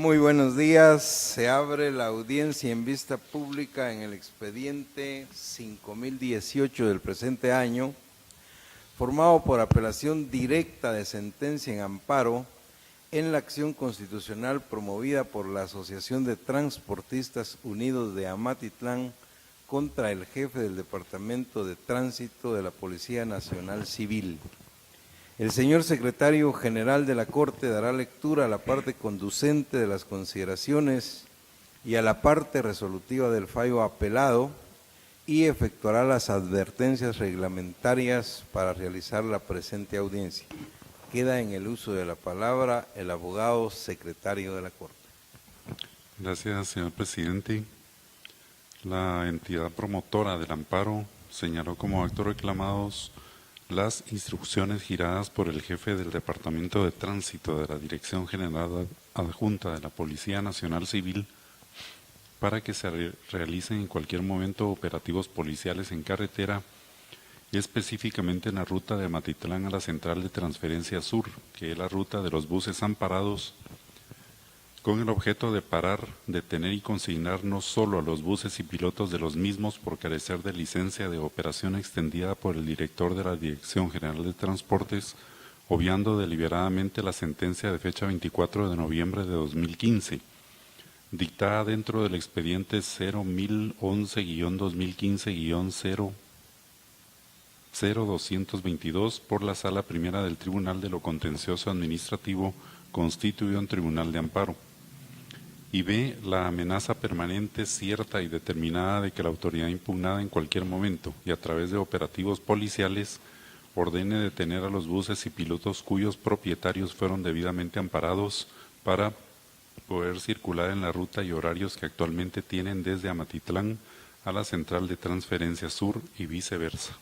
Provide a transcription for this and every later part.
Muy buenos días. Se abre la audiencia en vista pública en el expediente 5018 del presente año, formado por apelación directa de sentencia en amparo en la acción constitucional promovida por la Asociación de Transportistas Unidos de Amatitlán contra el jefe del Departamento de Tránsito de la Policía Nacional Civil. El señor secretario general de la Corte dará lectura a la parte conducente de las consideraciones y a la parte resolutiva del fallo apelado y efectuará las advertencias reglamentarias para realizar la presente audiencia. Queda en el uso de la palabra el abogado secretario de la Corte. Gracias, señor presidente. La entidad promotora del amparo señaló como actos reclamados las instrucciones giradas por el jefe del Departamento de Tránsito de la Dirección General Adjunta de la Policía Nacional Civil para que se realicen en cualquier momento operativos policiales en carretera, y específicamente en la ruta de Amatitlán a la Central de Transferencia Sur, que es la ruta de los buses amparados, con el objeto de parar, detener y consignar no solo a los buses y pilotos de los mismos por carecer de licencia de operación extendida por el director de la Dirección General de Transportes, obviando deliberadamente la sentencia de fecha 24 de noviembre de 2015, dictada dentro del expediente 01.011-2015-00222 por la Sala Primera del Tribunal de lo Contencioso Administrativo constituido en Tribunal de Amparo. Y B, la amenaza permanente, cierta y determinada de que la autoridad impugnada en cualquier momento y a través de operativos policiales ordene detener a los buses y pilotos cuyos propietarios fueron debidamente amparados para poder circular en la ruta y horarios que actualmente tienen desde Amatitlán a la Central de Transferencia Sur y viceversa.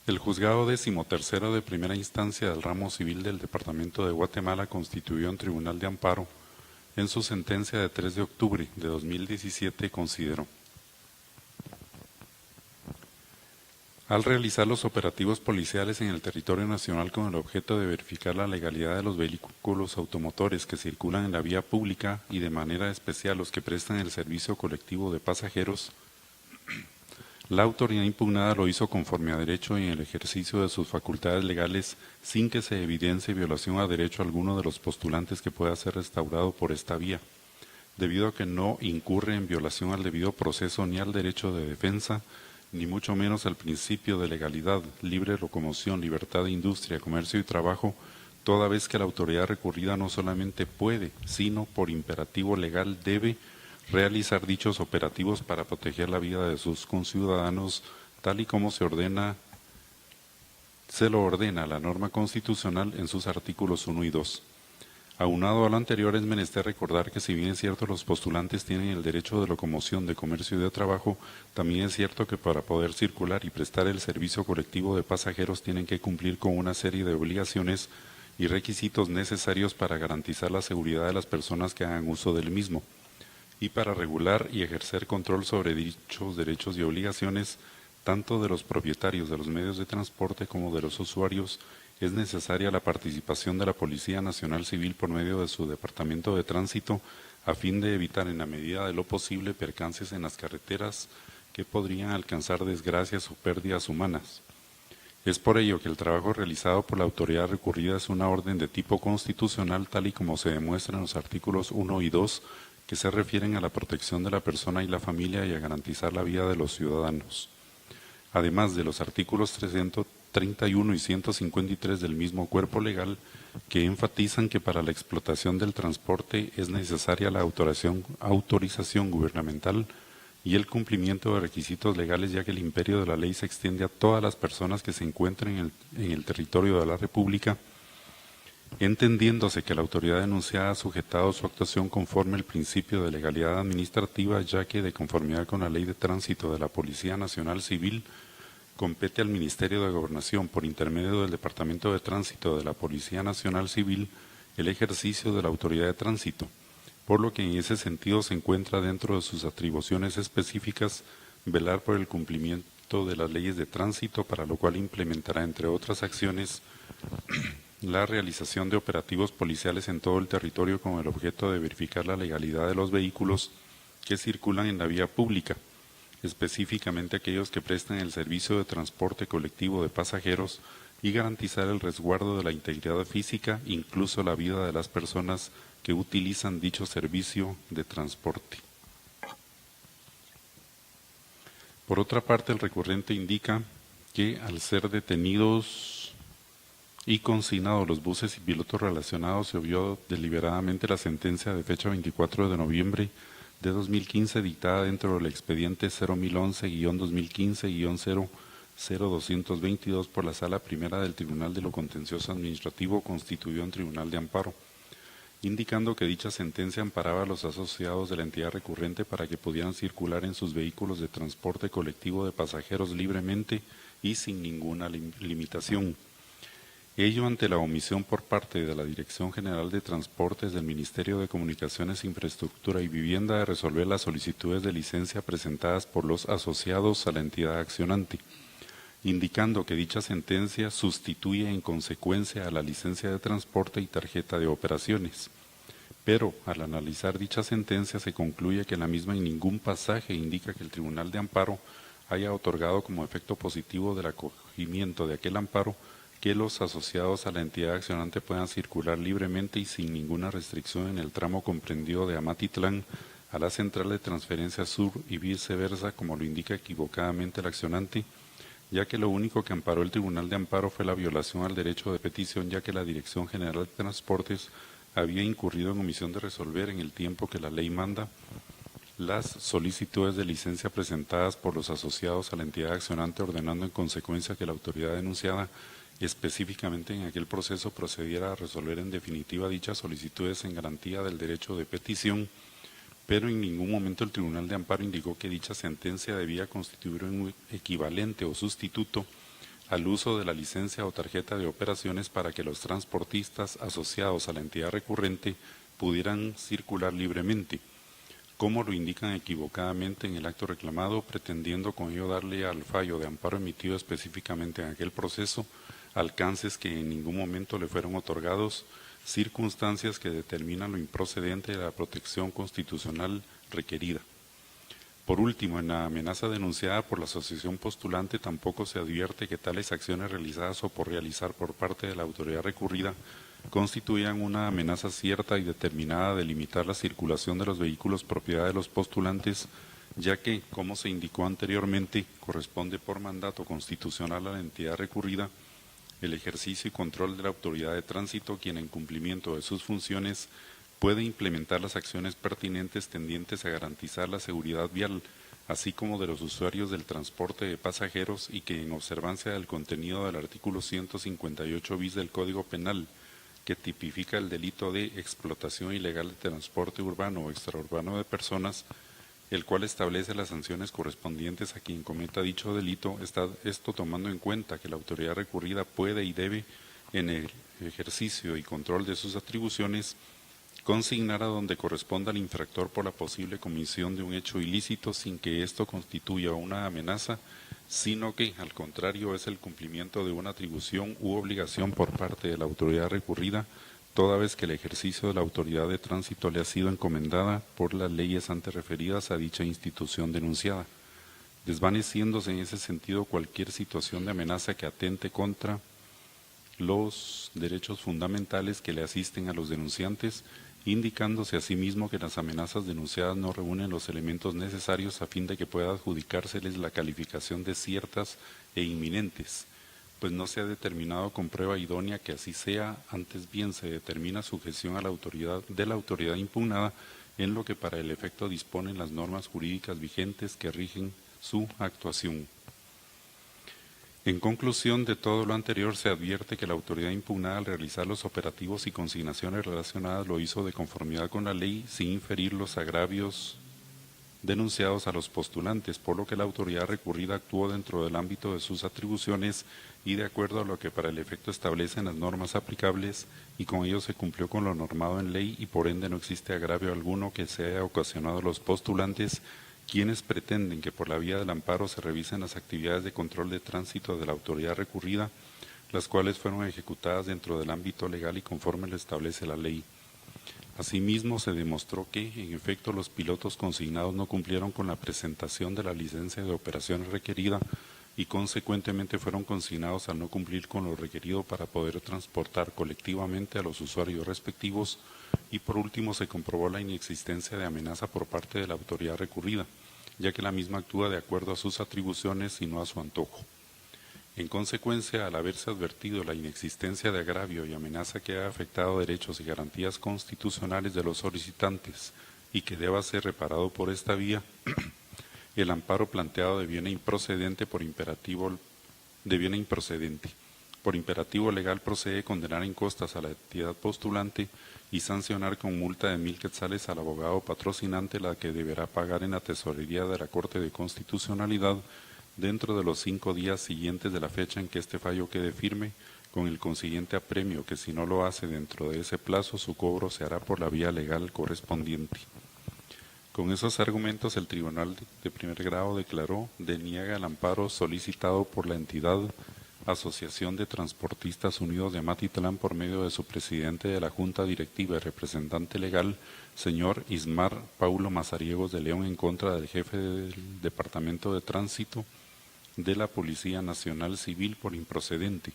El Juzgado 13º de Primera Instancia del Ramo Civil del Departamento de Guatemala constituyó un tribunal de amparo. En su sentencia de 3 de octubre de 2017 consideró: al realizar los operativos policiales en el territorio nacional con el objeto de verificar la legalidad de los vehículos automotores que circulan en la vía pública y de manera especial los que prestan el servicio colectivo de pasajeros, la autoridad impugnada lo hizo conforme a derecho y en el ejercicio de sus facultades legales sin que se evidencie violación a derecho alguno de los postulantes que pueda ser restaurado por esta vía, debido a que no incurre en violación al debido proceso ni al derecho de defensa, ni mucho menos al principio de legalidad, libre locomoción, libertad de industria, comercio y trabajo, toda vez que la autoridad recurrida no solamente puede, sino por imperativo legal debe realizar dichos operativos para proteger la vida de sus conciudadanos, tal y como se lo ordena la norma constitucional en sus artículos 1 y 2. Aunado a lo anterior, es menester recordar que si bien es cierto los postulantes tienen el derecho de locomoción, de comercio y de trabajo, también es cierto que para poder circular y prestar el servicio colectivo de pasajeros tienen que cumplir con una serie de obligaciones y requisitos necesarios para garantizar la seguridad de las personas que hagan uso del mismo. Y para regular y ejercer control sobre dichos derechos y obligaciones, tanto de los propietarios de los medios de transporte como de los usuarios, es necesaria la participación de la Policía Nacional Civil por medio de su Departamento de Tránsito, a fin de evitar en la medida de lo posible percances en las carreteras que podrían alcanzar desgracias o pérdidas humanas. Es por ello que el trabajo realizado por la autoridad recurrida es una orden de tipo constitucional, tal y como se demuestra en los artículos 1 y 2, que se refieren a la protección de la persona y la familia y a garantizar la vida de los ciudadanos. Además de los artículos 331 y 153 del mismo cuerpo legal, que enfatizan que para la explotación del transporte es necesaria la autorización gubernamental y el cumplimiento de requisitos legales, ya que el imperio de la ley se extiende a todas las personas que se encuentren en el territorio de la República, entendiéndose que la autoridad denunciada ha sujetado su actuación conforme al principio de legalidad administrativa, ya que de conformidad con la Ley de Tránsito de la Policía Nacional Civil, compete al Ministerio de Gobernación, por intermedio del Departamento de Tránsito de la Policía Nacional Civil, el ejercicio de la autoridad de tránsito, por lo que en ese sentido se encuentra dentro de sus atribuciones específicas velar por el cumplimiento de las leyes de tránsito, para lo cual implementará, entre otras acciones, la realización de operativos policiales en todo el territorio con el objeto de verificar la legalidad de los vehículos que circulan en la vía pública, específicamente aquellos que prestan el servicio de transporte colectivo de pasajeros, y garantizar el resguardo de la integridad física, incluso la vida de las personas que utilizan dicho servicio de transporte. Por otra parte, el recurrente indica que al ser detenidos y consignados los buses y pilotos relacionados, se obvió deliberadamente la sentencia de fecha 24 de noviembre de 2015 dictada dentro del expediente 0111-2015-00222 por la Sala Primera del Tribunal de lo Contencioso Administrativo constituido en Tribunal de Amparo, indicando que dicha sentencia amparaba a los asociados de la entidad recurrente para que pudieran circular en sus vehículos de transporte colectivo de pasajeros libremente y sin ninguna limitación. Ello ante la omisión por parte de la Dirección General de Transportes del Ministerio de Comunicaciones, Infraestructura y Vivienda de resolver las solicitudes de licencia presentadas por los asociados a la entidad accionante, indicando que dicha sentencia sustituye en consecuencia a la licencia de transporte y tarjeta de operaciones. Pero, al analizar dicha sentencia, se concluye que la misma en ningún pasaje indica que el Tribunal de Amparo haya otorgado como efecto positivo del acogimiento de aquel amparo que los asociados a la entidad accionante puedan circular libremente y sin ninguna restricción en el tramo comprendido de Amatitlán a la central de transferencia sur y viceversa, como lo indica equivocadamente el accionante, ya que lo único que amparó el Tribunal de Amparo fue la violación al derecho de petición, ya que la Dirección General de Transportes había incurrido en omisión de resolver en el tiempo que la ley manda las solicitudes de licencia presentadas por los asociados a la entidad accionante, ordenando en consecuencia que la autoridad denunciada específicamente en aquel proceso procediera a resolver en definitiva dichas solicitudes en garantía del derecho de petición, pero en ningún momento el Tribunal de Amparo indicó que dicha sentencia debía constituir un equivalente o sustituto al uso de la licencia o tarjeta de operaciones para que los transportistas asociados a la entidad recurrente pudieran circular libremente, como lo indican equivocadamente en el acto reclamado, pretendiendo con ello darle al fallo de amparo emitido específicamente en aquel proceso alcances que en ningún momento le fueron otorgados, circunstancias que determinan lo improcedente de la protección constitucional requerida. Por último, en la amenaza denunciada por la asociación postulante tampoco se advierte que tales acciones realizadas o por realizar por parte de la autoridad recurrida constituían una amenaza cierta y determinada de limitar la circulación de los vehículos propiedad de los postulantes, ya que, como se indicó anteriormente, corresponde por mandato constitucional a la entidad recurrida el ejercicio y control de la autoridad de tránsito, quien en cumplimiento de sus funciones puede implementar las acciones pertinentes tendientes a garantizar la seguridad vial, así como de los usuarios del transporte de pasajeros, y que en observancia del contenido del artículo 158 bis del Código Penal, que tipifica el delito de explotación ilegal de transporte urbano o extraurbano de personas, el cual establece las sanciones correspondientes a quien cometa dicho delito, está esto tomando en cuenta que la autoridad recurrida puede y debe, en el ejercicio y control de sus atribuciones, consignar a donde corresponda al infractor por la posible comisión de un hecho ilícito sin que esto constituya una amenaza, sino que, al contrario, es el cumplimiento de una atribución u obligación por parte de la autoridad recurrida, toda vez que el ejercicio de la autoridad de tránsito le ha sido encomendada por las leyes antes referidas a dicha institución denunciada, desvaneciéndose en ese sentido cualquier situación de amenaza que atente contra los derechos fundamentales que le asisten a los denunciantes, indicándose asimismo que las amenazas denunciadas no reúnen los elementos necesarios a fin de que pueda adjudicárseles la calificación de ciertas e inminentes, pues no se ha determinado con prueba idónea que así sea, antes bien se determina sujeción a la autoridad de la autoridad impugnada, en lo que para el efecto disponen las normas jurídicas vigentes que rigen su actuación. En conclusión de todo lo anterior, se advierte que la autoridad impugnada al realizar los operativos y consignaciones relacionadas lo hizo de conformidad con la ley, sin inferir los agravios denunciados a los postulantes, por lo que la autoridad recurrida actuó dentro del ámbito de sus atribuciones y de acuerdo a lo que para el efecto establecen las normas aplicables, y con ello se cumplió con lo normado en ley y por ende no existe agravio alguno que se haya ocasionado a los postulantes, quienes pretenden que por la vía del amparo se revisen las actividades de control de tránsito de la autoridad recurrida, las cuales fueron ejecutadas dentro del ámbito legal y conforme lo establece la ley. Asimismo, se demostró que, en efecto, los pilotos consignados no cumplieron con la presentación de la licencia de operaciones requerida y consecuentemente fueron consignados al no cumplir con lo requerido para poder transportar colectivamente a los usuarios respectivos, y por último se comprobó la inexistencia de amenaza por parte de la autoridad recurrida, ya que la misma actúa de acuerdo a sus atribuciones y no a su antojo. En consecuencia, al haberse advertido la inexistencia de agravio y amenaza que ha afectado derechos y garantías constitucionales de los solicitantes y que deba ser reparado por esta vía, el amparo planteado deviene improcedente. Por imperativo legal procede condenar en costas a la entidad postulante y sancionar con multa de 1,000 quetzales al abogado patrocinante, la que deberá pagar en la tesorería de la Corte de Constitucionalidad dentro de los 5 días siguientes de la fecha en que este fallo quede firme, con el consiguiente apremio que, si no lo hace dentro de ese plazo, su cobro se hará por la vía legal correspondiente. Con esos argumentos, el Tribunal de Primer Grado declaró: deniega el amparo solicitado por la entidad Asociación de Transportistas Unidos de Amatitlán por medio de su presidente de la Junta Directiva y representante legal, señor Ismar Paulo Mazariegos de León, en contra del jefe del Departamento de Tránsito de la Policía Nacional Civil por improcedente.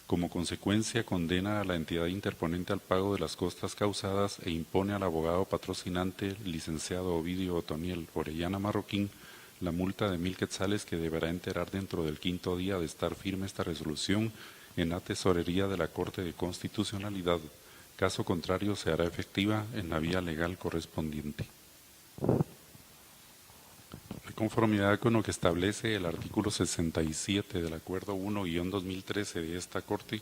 Como consecuencia, condena a la entidad interponente al pago de las costas causadas e impone al abogado patrocinante, licenciado Ovidio Otoniel Orellana Marroquín, la multa de 1,000 quetzales que deberá enterar dentro del 5º día de estar firme esta resolución en la tesorería de la Corte de Constitucionalidad. Caso contrario, se hará efectiva en la vía legal correspondiente. De conformidad con lo que establece el artículo 67 del Acuerdo 1-2013 de esta Corte,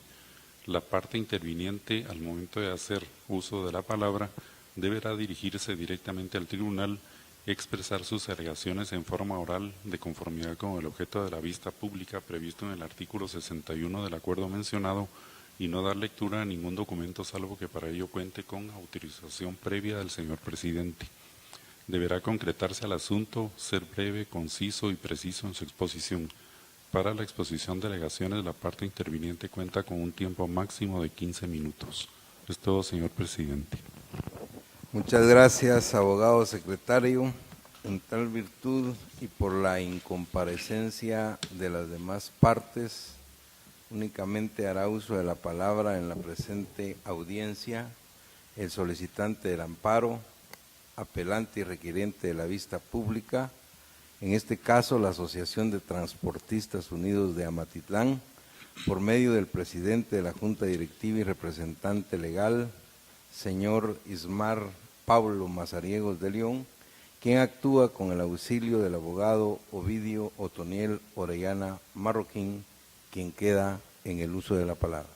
la parte interviniente, al momento de hacer uso de la palabra, deberá dirigirse directamente al tribunal, expresar sus alegaciones en forma oral de conformidad con el objeto de la vista pública previsto en el artículo 61 del acuerdo mencionado, y no dar lectura a ningún documento salvo que para ello cuente con autorización previa del señor presidente. Deberá concretarse al asunto, ser breve, conciso y preciso en su exposición. Para la exposición de alegaciones, la parte interviniente cuenta con un tiempo máximo de 15 minutos. Es todo, señor presidente. Muchas gracias, abogado secretario. En tal virtud y por la incomparecencia de las demás partes, únicamente hará uso de la palabra en la presente audiencia el solicitante del amparo, apelante y requiriente de la vista pública, en este caso la Asociación de Transportistas Unidos de Amatitlán, por medio del presidente de la Junta Directiva y representante legal, señor Ismar Paulo Mazariegos de León, quien actúa con el auxilio del abogado Ovidio Otoniel Orellana Marroquín, quien queda en el uso de la palabra.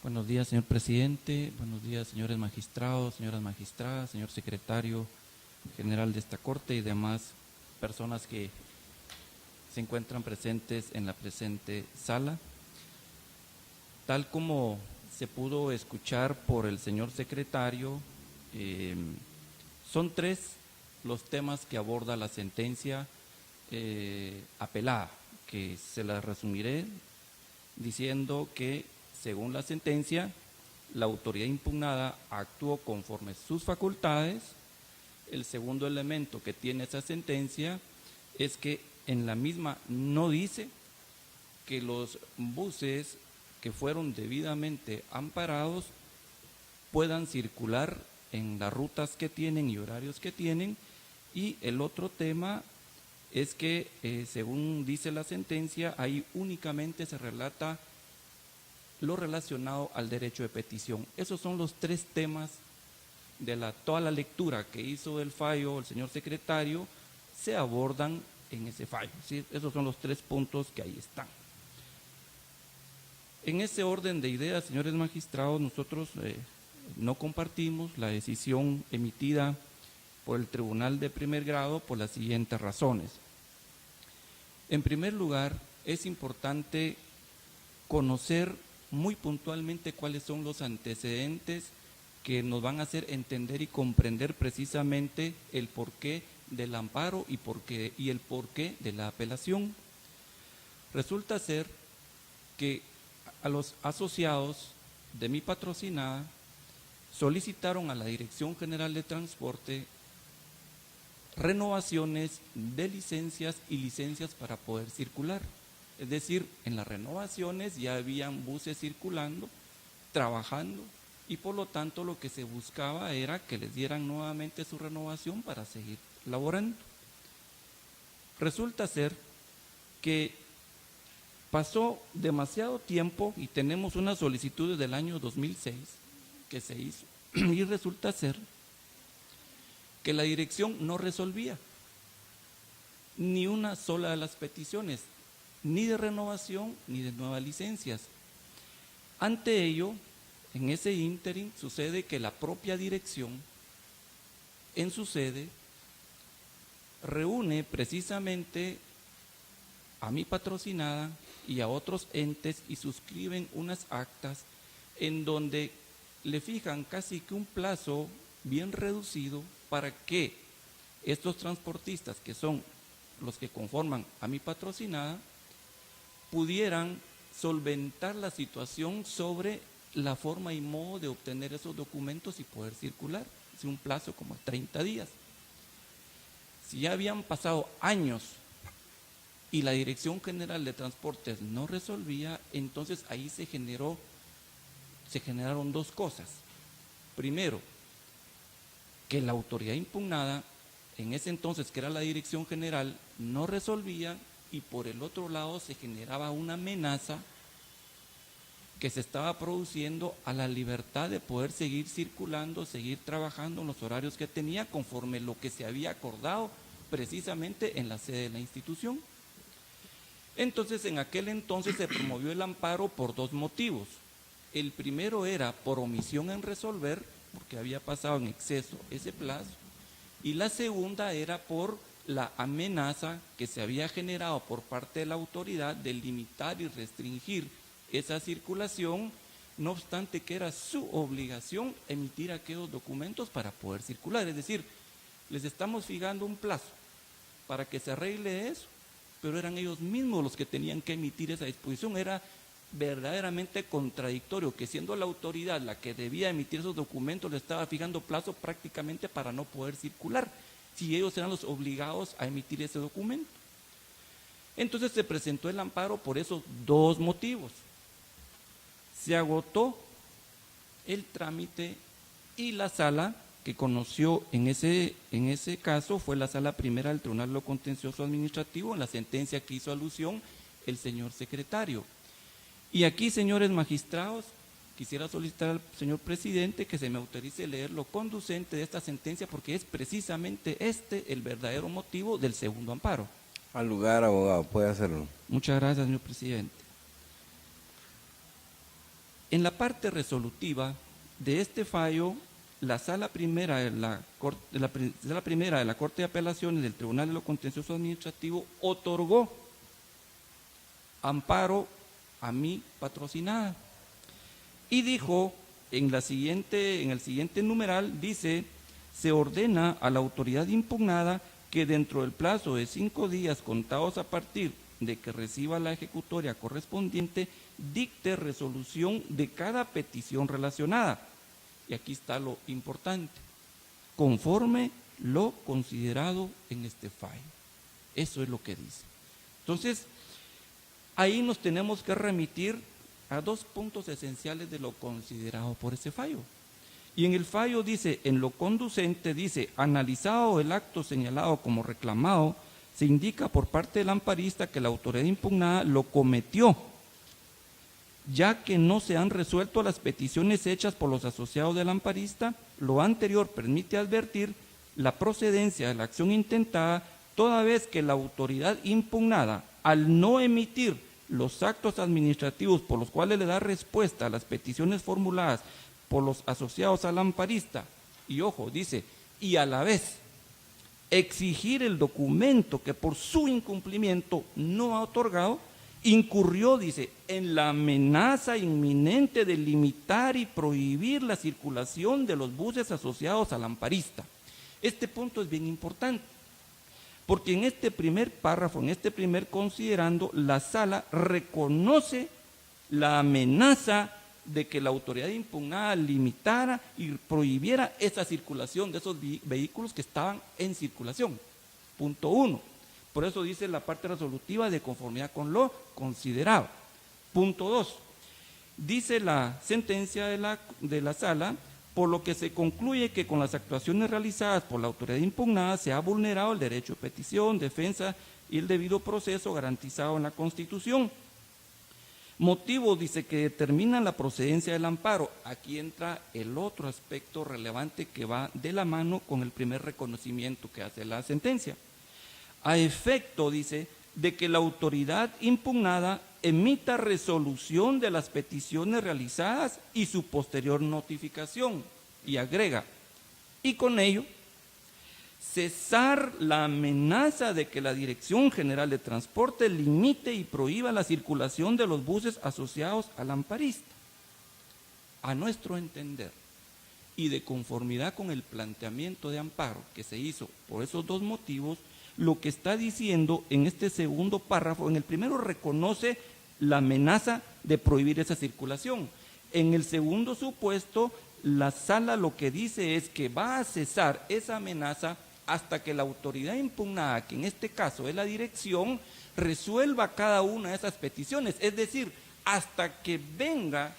Buenos días, señor presidente. Buenos días, señores magistrados, señoras magistradas, señor secretario general de esta Corte y demás personas que se encuentran presentes en la presente sala. Tal como se pudo escuchar por el señor secretario, son 3 los temas que aborda la sentencia apelada, que se las resumiré diciendo que, según la sentencia, la autoridad impugnada actuó conforme sus facultades. El segundo elemento que tiene esa sentencia es que en la misma no dice que los buses que fueron debidamente amparados puedan circular en las rutas que tienen y horarios que tienen. Y el otro tema es que, según dice la sentencia, ahí únicamente se relata lo relacionado al derecho de petición. Esos son los 3 temas de toda la lectura que hizo del fallo el señor secretario, se abordan en ese fallo. ¿Sí? Esos son los 3 puntos que ahí están. En ese orden de ideas, señores magistrados, nosotros no compartimos la decisión emitida por el Tribunal de Primer Grado por las siguientes razones. En primer lugar, es importante conocer muy puntualmente cuáles son los antecedentes que nos van a hacer entender y comprender precisamente el porqué del amparo y el porqué de la apelación. Resulta ser que a los asociados de mi patrocinada solicitaron a la Dirección General de Transporte renovaciones de licencias y licencias para poder circular. Es decir, en las renovaciones ya habían buses circulando, trabajando, y por lo tanto lo que se buscaba era que les dieran nuevamente su renovación para seguir laborando. Resulta ser que pasó demasiado tiempo y tenemos una solicitud del año 2006 que se hizo, y resulta ser que la dirección no resolvía ni una sola de las peticiones, ni de renovación ni de nuevas licencias. Ante ello, en ese ínterin sucede que la propia dirección en su sede reúne precisamente a mi patrocinada y a otros entes y suscriben unas actas en donde le fijan casi que un plazo bien reducido para que estos transportistas, que son los que conforman a mi patrocinada, pudieran solventar la situación sobre la forma y modo de obtener esos documentos y poder circular. Es un plazo como 30 días. Si ya habían pasado años y la Dirección General de Transportes no resolvía, entonces ahí se generaron dos cosas. Primero, que la autoridad impugnada, en ese entonces que era la Dirección General, no resolvía, y por el otro lado se generaba una amenaza que se estaba produciendo a la libertad de poder seguir circulando, seguir trabajando en los horarios que tenía, conforme lo que se había acordado precisamente en la sede de la institución. Entonces, en aquel entonces se promovió el amparo por dos motivos. El primero era por omisión en resolver, porque había pasado en exceso ese plazo, y la segunda era por la amenaza que se había generado por parte de la autoridad de limitar y restringir esa circulación, no obstante que era su obligación emitir aquellos documentos para poder circular. Es decir, les estamos fijando un plazo para que se arregle eso, pero eran ellos mismos los que tenían que emitir esa disposición. Era verdaderamente contradictorio que, siendo la autoridad la que debía emitir esos documentos, le estaba fijando plazo prácticamente para no poder circular, si ellos eran los obligados a emitir ese documento. Entonces se presentó el amparo por esos dos motivos. Se agotó el trámite y la sala que conoció en ese caso fue la sala primera del Tribunal de lo Contencioso Administrativo, en la sentencia que hizo alusión el señor secretario. Y aquí, señores magistrados, quisiera solicitar al señor presidente que se me autorice leer lo conducente de esta sentencia, porque es precisamente el verdadero motivo del segundo amparo. Al lugar, abogado, puede hacerlo. Muchas gracias, señor presidente. En la parte resolutiva de este fallo, la sala primera de la Corte de Apelaciones del Tribunal de lo Contencioso Administrativo otorgó amparo a mi patrocinada y dijo en el siguiente numeral, dice: se ordena a la autoridad impugnada que dentro del plazo de 5 días contados a partir de que reciba la ejecutoria correspondiente, dicte resolución de cada petición relacionada. Y aquí está lo importante: conforme lo considerado en este fallo. Eso es lo que dice. Entonces, ahí nos tenemos que remitir a dos puntos esenciales de lo considerado por ese fallo. Y en el fallo dice, en lo conducente, dice: analizado el acto señalado como reclamado, se indica por parte del amparista que la autoridad impugnada lo cometió, ya que no se han resuelto las peticiones hechas por los asociados del amparista. Lo anterior permite advertir la procedencia de la acción intentada, toda vez que la autoridad impugnada, al no emitir los actos administrativos por los cuales le da respuesta a las peticiones formuladas por los asociados al amparista, y ojo, dice, y a la vez exigir el documento que por su incumplimiento no ha otorgado, incurrió, dice, en la amenaza inminente de limitar y prohibir la circulación de los buses asociados al amparista. Este punto es bien importante, Porque en este primer párrafo, en este primer considerando, la sala reconoce la amenaza de que la autoridad impugnada limitara y prohibiera esa circulación de esos vehículos que estaban en circulación. Punto 1. Por eso dice la parte resolutiva de conformidad con lo considerado. Punto 2. Dice la sentencia de la sala, por lo que se concluye que con las actuaciones realizadas por la autoridad impugnada se ha vulnerado el derecho de petición, defensa y el debido proceso garantizado en la Constitución. Motivos, dice, que determinan la procedencia del amparo. Aquí entra el otro aspecto relevante que va de la mano con el primer reconocimiento que hace la sentencia. A efecto, dice, de que la autoridad impugnada emita resolución de las peticiones realizadas y su posterior notificación. Y agrega, y con ello, cesar la amenaza de que la Dirección General de Transporte limite y prohíba la circulación de los buses asociados al amparista. A nuestro entender, y de conformidad con el planteamiento de amparo que se hizo por esos dos motivos, lo que está diciendo en este segundo párrafo, en el primero reconoce la amenaza de prohibir esa circulación. En el segundo supuesto, la sala lo que dice es que va a cesar esa amenaza hasta que la autoridad impugnada, que en este caso es la dirección, resuelva cada una de esas peticiones. Es decir, hasta que venga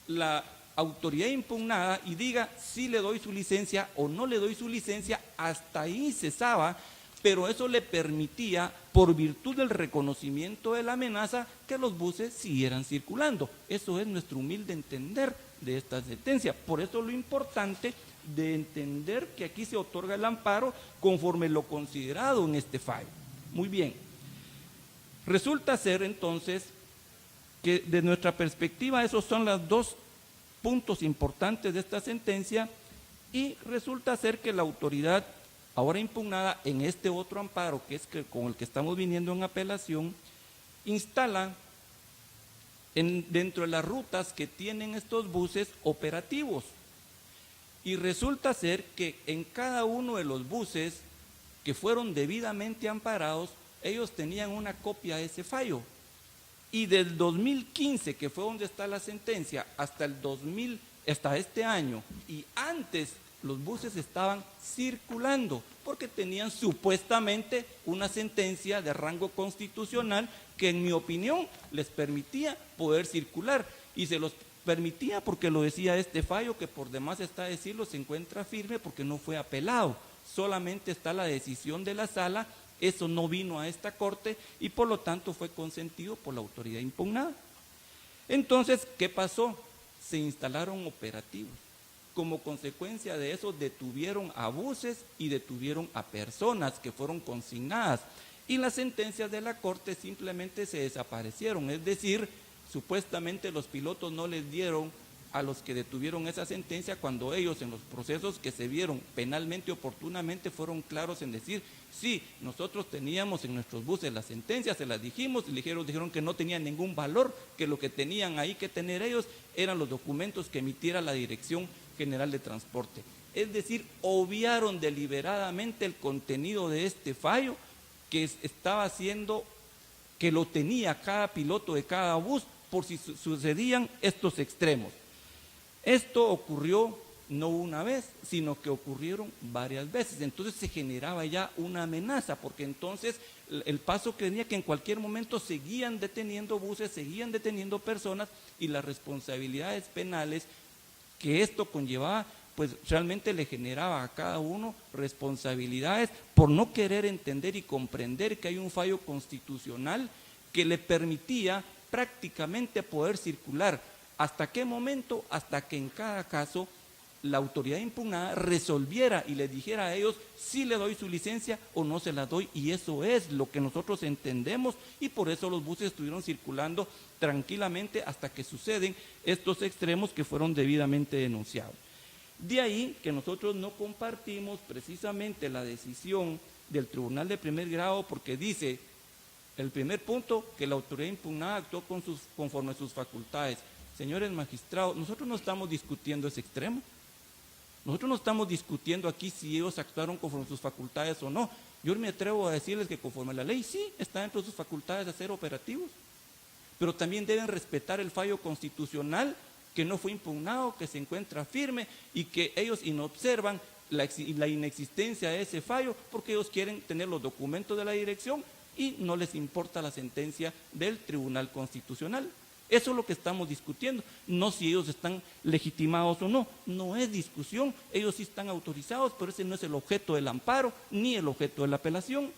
la autoridad impugnada y diga si le doy su licencia o no le doy su licencia, hasta ahí cesaba, pero eso le permitía, por virtud del reconocimiento de la amenaza, que los buses siguieran circulando. Eso es nuestro humilde entender de esta sentencia. Por eso lo importante de entender que aquí se otorga el amparo conforme lo considerado en este fallo. Muy bien. Resulta ser entonces que de nuestra perspectiva esos son los dos puntos importantes de esta sentencia, y resulta ser que la autoridad ahora impugnada en este otro amparo, que es con el que estamos viniendo en apelación, instala dentro de las rutas que tienen estos buses operativos. Y resulta ser que en cada uno de los buses que fueron debidamente amparados, ellos tenían una copia de ese fallo. Y del 2015, que fue donde está la sentencia, hasta este año, y antes los buses estaban circulando porque tenían supuestamente una sentencia de rango constitucional que, en mi opinión, les permitía poder circular, y se los permitía porque lo decía este fallo, que por demás está decirlo, se encuentra firme porque no fue apelado, solamente está la decisión de la sala. Eso no vino a esta corte y por lo tanto fue consentido por la autoridad impugnada. Entonces, ¿qué pasó? Se instalaron operativos. Como consecuencia de eso, detuvieron a buses y detuvieron a personas que fueron consignadas, y las sentencias de la corte simplemente se desaparecieron. Es decir, supuestamente los pilotos no les dieron a los que detuvieron esa sentencia, cuando ellos, en los procesos que se vieron penalmente oportunamente, fueron claros en decir: sí, nosotros teníamos en nuestros buses la sentencia, se las dijimos, y dijeron que no tenían ningún valor, que lo que tenían ahí que tener ellos eran los documentos que emitiera la Dirección General de Transporte. Es decir, obviaron deliberadamente el contenido de este fallo, que estaba haciendo que lo tenía cada piloto de cada bus por si sucedían estos extremos. Esto ocurrió no una vez, sino que ocurrieron varias veces. Entonces se generaba ya una amenaza, porque entonces el paso que venía, que en cualquier momento seguían deteniendo buses, seguían deteniendo personas, y las responsabilidades penales que esto conllevaba, pues realmente le generaba a cada uno responsabilidades por no querer entender y comprender que hay un fallo constitucional que le permitía prácticamente poder circular. ¿Hasta qué momento? Hasta que en cada caso la autoridad impugnada resolviera y le dijera a ellos si le doy su licencia o no se la doy, y eso es lo que nosotros entendemos, y por eso los buses estuvieron circulando tranquilamente hasta que suceden estos extremos que fueron debidamente denunciados. De ahí que nosotros no compartimos precisamente la decisión del Tribunal de Primer Grado, porque dice, el primer punto, que la autoridad impugnada actuó conforme a sus facultades. Señores magistrados, nosotros no estamos discutiendo ese extremo. Nosotros no estamos discutiendo aquí si ellos actuaron conforme a sus facultades o no. Yo me atrevo a decirles que conforme a la ley sí está dentro de sus facultades de ser operativos, pero también deben respetar el fallo constitucional que no fue impugnado, que se encuentra firme y que ellos inobservan la inexistencia de ese fallo porque ellos quieren tener los documentos de la dirección y no les importa la sentencia del Tribunal Constitucional. Eso es lo que estamos discutiendo, no si ellos están legitimados o no, no es discusión, ellos sí están autorizados, pero ese no es el objeto del amparo ni el objeto de la apelación.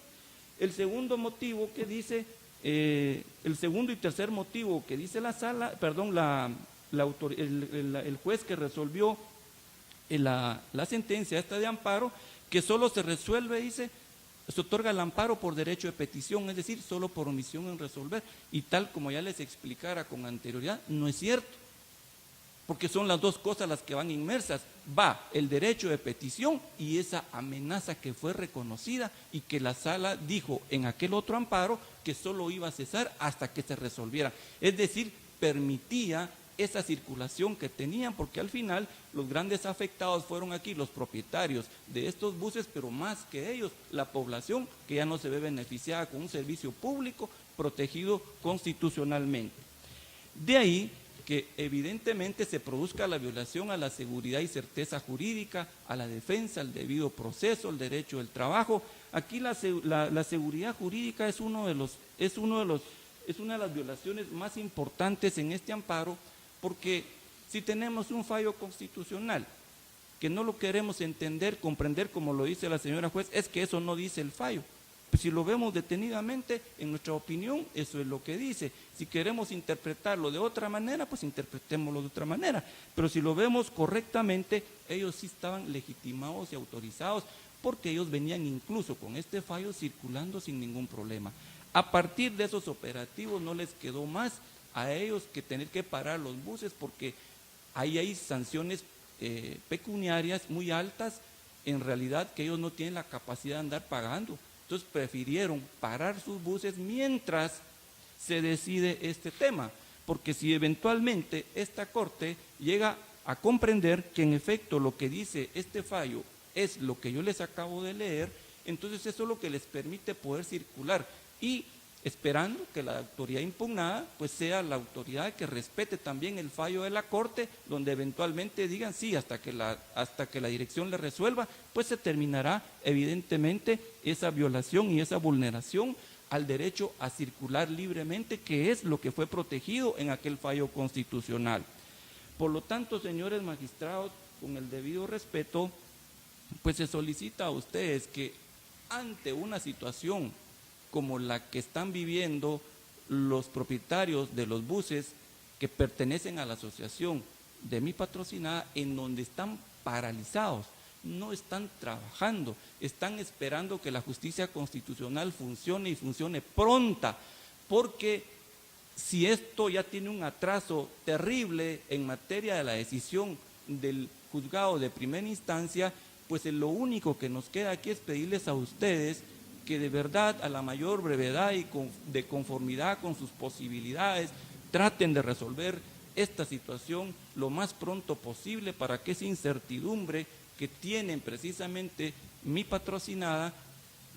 El segundo motivo que dice, el segundo y tercer motivo que dice la sala, perdón, el juez que resolvió la sentencia esta de amparo, que solo se resuelve, dice, se otorga el amparo por derecho de petición, es decir, solo por omisión en resolver, y tal como ya les explicara con anterioridad, no es cierto, porque son las dos cosas las que van inmersas, va el derecho de petición y esa amenaza que fue reconocida y que la sala dijo en aquel otro amparo que solo iba a cesar hasta que se resolviera, es decir, permitía esa circulación que tenían, porque al final los grandes afectados fueron aquí los propietarios de estos buses, pero más que ellos, la población que ya no se ve beneficiada con un servicio público protegido constitucionalmente. De ahí que evidentemente se produzca la violación a la seguridad y certeza jurídica, a la defensa, al debido proceso, al derecho del trabajo. Aquí la seguridad jurídica es una de las violaciones más importantes en este amparo, porque si tenemos un fallo constitucional que no lo queremos entender, comprender como lo dice la señora juez, es que eso no dice el fallo. Pues si lo vemos detenidamente, en nuestra opinión, eso es lo que dice. Si queremos interpretarlo de otra manera, pues interpretémoslo de otra manera. Pero si lo vemos correctamente, ellos sí estaban legitimados y autorizados, porque ellos venían incluso con este fallo circulando sin ningún problema. A partir de esos operativos no les quedó más a ellos que tener que parar los buses, porque ahí hay sanciones pecuniarias muy altas, en realidad que ellos no tienen la capacidad de andar pagando. Entonces prefirieron parar sus buses mientras se decide este tema, porque si eventualmente esta Corte llega a comprender que en efecto lo que dice este fallo es lo que yo les acabo de leer, entonces eso es lo que les permite poder circular y esperando que la autoridad impugnada pues sea la autoridad que respete también el fallo de la Corte, donde eventualmente digan sí, hasta que la dirección le resuelva, pues se terminará evidentemente esa violación y esa vulneración al derecho a circular libremente, que es lo que fue protegido en aquel fallo constitucional. Por lo tanto, señores magistrados, con el debido respeto, pues se solicita a ustedes que ante una situación como la que están viviendo los propietarios de los buses que pertenecen a la asociación de Mi Patrocinada, en donde están paralizados, no están trabajando, están esperando que la justicia constitucional funcione y funcione pronta, porque si esto ya tiene un atraso terrible en materia de la decisión del juzgado de primera instancia, pues lo único que nos queda aquí es pedirles a ustedes que de verdad a la mayor brevedad y de conformidad con sus posibilidades traten de resolver esta situación lo más pronto posible para que esa incertidumbre que tienen precisamente Mi Patrocinada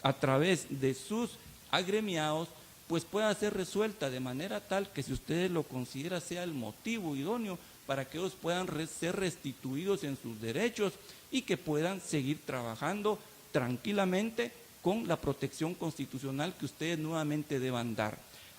a través de sus agremiados pues pueda ser resuelta de manera tal que, si ustedes lo consideran, sea el motivo idóneo para que ellos puedan ser restituidos en sus derechos y que puedan seguir trabajando tranquilamente con la protección constitucional que ustedes nuevamente deban dar.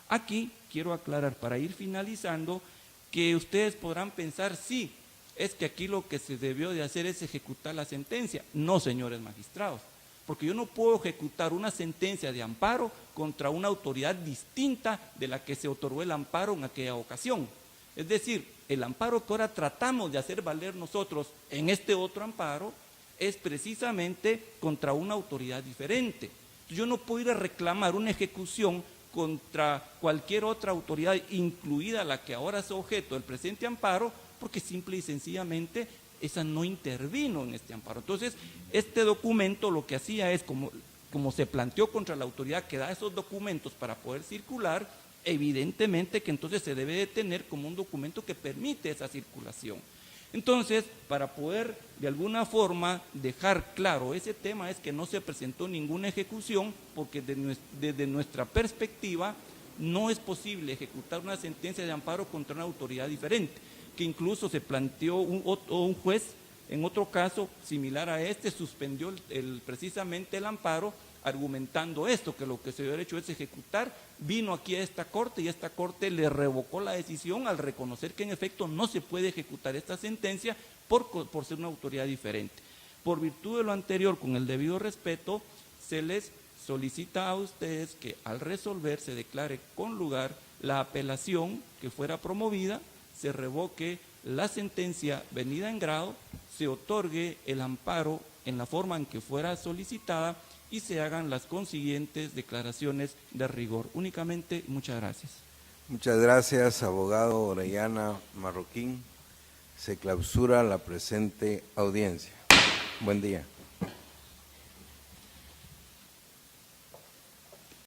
Aquí quiero aclarar, para ir finalizando, que ustedes podrán pensar, sí, es que aquí lo que se debió de hacer es ejecutar la sentencia. No, señores magistrados, porque yo no puedo ejecutar una sentencia de amparo contra una autoridad distinta de la que se otorgó el amparo en aquella ocasión. Es decir, el amparo que ahora tratamos de hacer valer nosotros en este otro amparo es precisamente contra una autoridad diferente. Yo no puedo ir a reclamar una ejecución contra cualquier otra autoridad, incluida la que ahora es objeto del presente amparo, porque simple y sencillamente esa no intervino en este amparo. Entonces, este documento lo que hacía es, como se planteó contra la autoridad que da esos documentos para poder circular, evidentemente que entonces se debe de tener como un documento que permite esa circulación. Entonces, para poder de alguna forma dejar claro ese tema, es que no se presentó ninguna ejecución, porque desde nuestra perspectiva no es posible ejecutar una sentencia de amparo contra una autoridad diferente, que incluso se planteó un juez en otro caso similar a este, suspendió precisamente el amparo, argumentando esto, que lo que se había hecho es ejecutar, vino aquí a esta corte y esta corte le revocó la decisión al reconocer que en efecto no se puede ejecutar esta sentencia por ser una autoridad diferente. Por virtud de lo anterior, con el debido respeto, se les solicita a ustedes que al resolver se declare con lugar la apelación que fuera promovida, se revoque la sentencia venida en grado, se otorgue el amparo en la forma en que fuera solicitada y se hagan las consiguientes declaraciones de rigor. Únicamente, muchas gracias. Muchas gracias, abogado Orellana Marroquín. Se clausura la presente audiencia. Buen día.